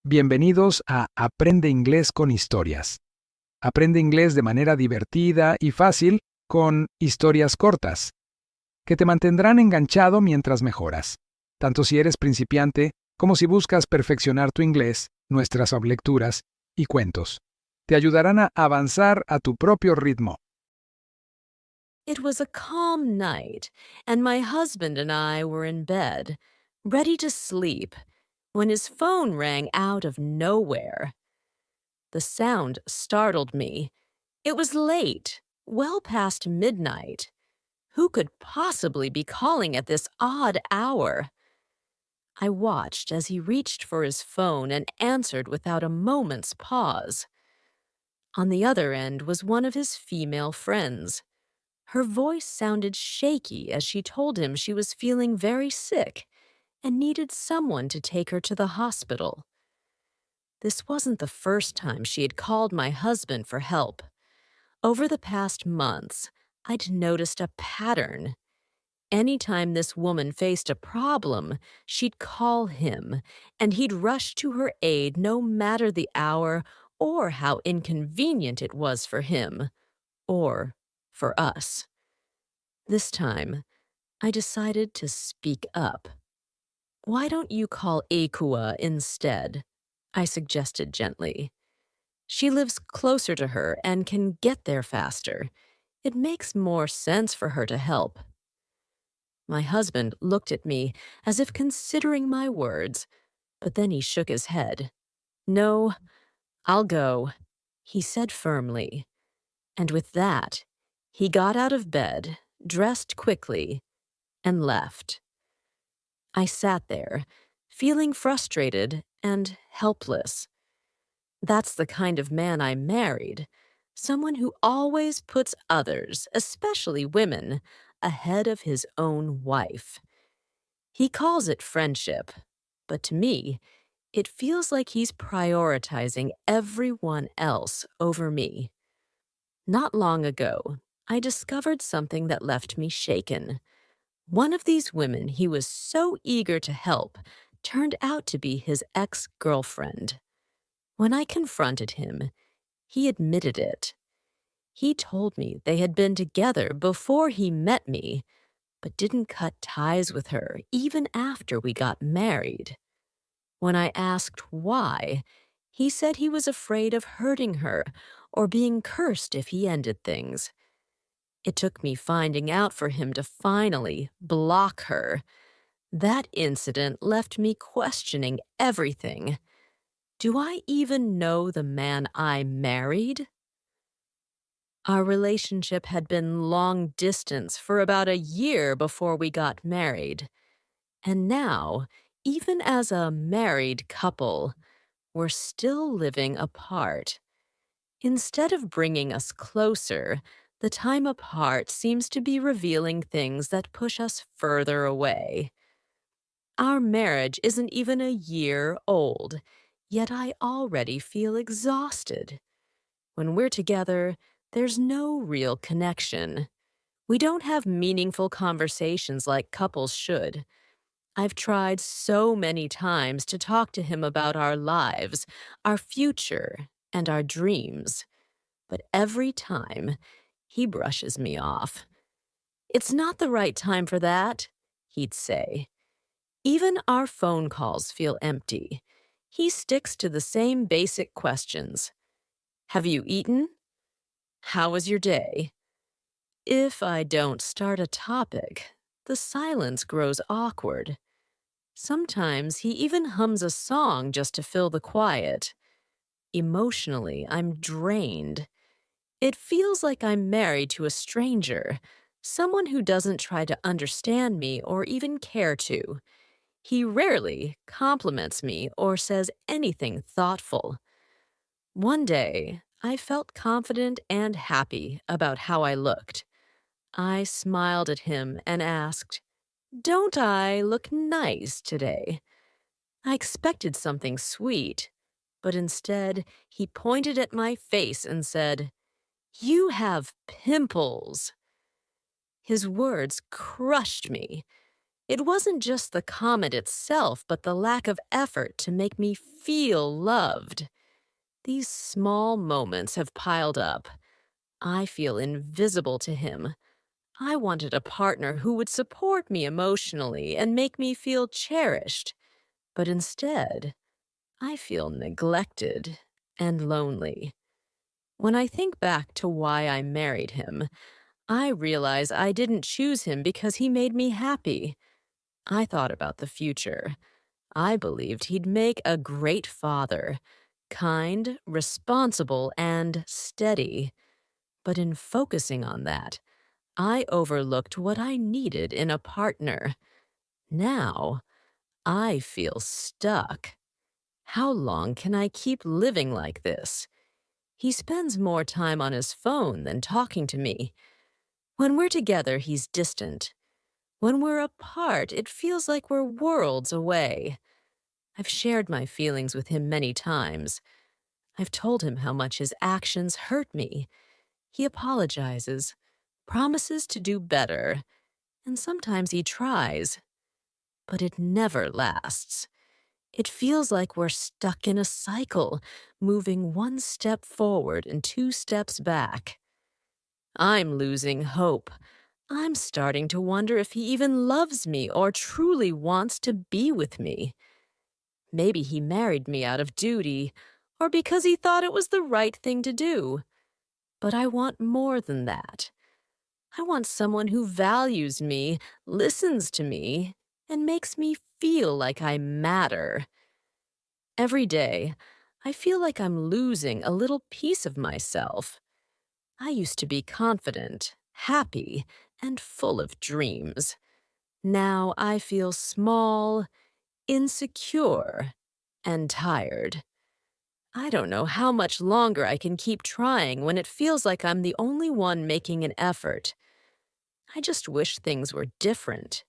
Bienvenidos a Aprende Inglés con Historias. Aprende inglés de manera divertida y fácil con Historias Cortas, que te mantendrán enganchado mientras mejoras, tanto si eres principiante como si buscas perfeccionar tu inglés. Nuestras lecturas y cuentos te ayudarán a avanzar a tu propio ritmo. It was a calm night, and my husband and I were in bed, ready to sleep, when his phone rang out of nowhere. The sound startled me. It was late, well past midnight. Who could possibly be calling at this odd hour? I watched as he reached for his phone and answered without a moment's pause. On the other end was one of his female friends. Her voice sounded shaky as she told him she was feeling very sick and needed someone to take her to the hospital. This wasn't the first time she had called my husband for help. Over the past months, I'd noticed a pattern. Anytime this woman faced a problem, she'd call him, and he'd rush to her aid no matter the hour or how inconvenient it was for him, or for us. This time, I decided to speak up. "Why don't you call Akua instead?" I suggested gently. "She lives closer to her and can get there faster. It makes more sense for her to help." My husband looked at me as if considering my words, but then he shook his head. "No, I'll go," he said firmly. And with that, he got out of bed, dressed quickly, and left. I sat there, feeling frustrated and helpless. That's the kind of man I married, someone who always puts others, especially women, ahead of his own wife. He calls it friendship, but to me, it feels like he's prioritizing everyone else over me. Not long ago, I discovered something that left me shaken. One of these women he was so eager to help turned out to be his ex-girlfriend. When I confronted him, he admitted it. He told me they had been together before he met me, but didn't cut ties with her even after we got married. When I asked why, he said he was afraid of hurting her or being cursed if he ended things. It took me finding out for him to finally block her. That incident left me questioning everything. Do I even know the man I married? Our relationship had been long distance for about a year before we got married. And now, even as a married couple, we're still living apart. Instead of bringing us closer, the time apart seems to be revealing things that push us further away. Our marriage isn't even a year old, yet I already feel exhausted. When we're together, there's no real connection. We don't have meaningful conversations like couples should. I've tried so many times to talk to him about our lives, our future, and our dreams. But every time, he brushes me off. "It's not the right time for that," he'd say. Even our phone calls feel empty. He sticks to the same basic questions. "Have you eaten? How was your day?" If I don't start a topic, the silence grows awkward. Sometimes he even hums a song just to fill the quiet. Emotionally, I'm drained. It feels like I'm married to a stranger, someone who doesn't try to understand me or even care to. He rarely compliments me or says anything thoughtful. One day, I felt confident and happy about how I looked. I smiled at him and asked, "Don't I look nice today?" I expected something sweet, but instead he pointed at my face and said, "You have pimples." His words crushed me. It wasn't just the comment itself, but the lack of effort to make me feel loved. These small moments have piled up. I feel invisible to him. I wanted a partner who would support me emotionally and make me feel cherished. But instead, I feel neglected and lonely. When I think back to why I married him, I realize I didn't choose him because he made me happy. I thought about the future. I believed he'd make a great father, kind, responsible, and steady. But in focusing on that, I overlooked what I needed in a partner. Now, I feel stuck. How long can I keep living like this? He spends more time on his phone than talking to me. When we're together, he's distant. When we're apart, it feels like we're worlds away. I've shared my feelings with him many times. I've told him how much his actions hurt me. He apologizes, promises to do better, and sometimes he tries. But it never lasts. It feels like we're stuck in a cycle, moving one step forward and two steps back. I'm losing hope. I'm starting to wonder if he even loves me or truly wants to be with me. Maybe he married me out of duty, or because he thought it was the right thing to do. But I want more than that. I want someone who values me, listens to me, and makes me feel like I matter. Every day, I feel like I'm losing a little piece of myself. I used to be confident, happy, and full of dreams. Now I feel small, insecure, and tired. I don't know how much longer I can keep trying when it feels like I'm the only one making an effort. I just wish things were different.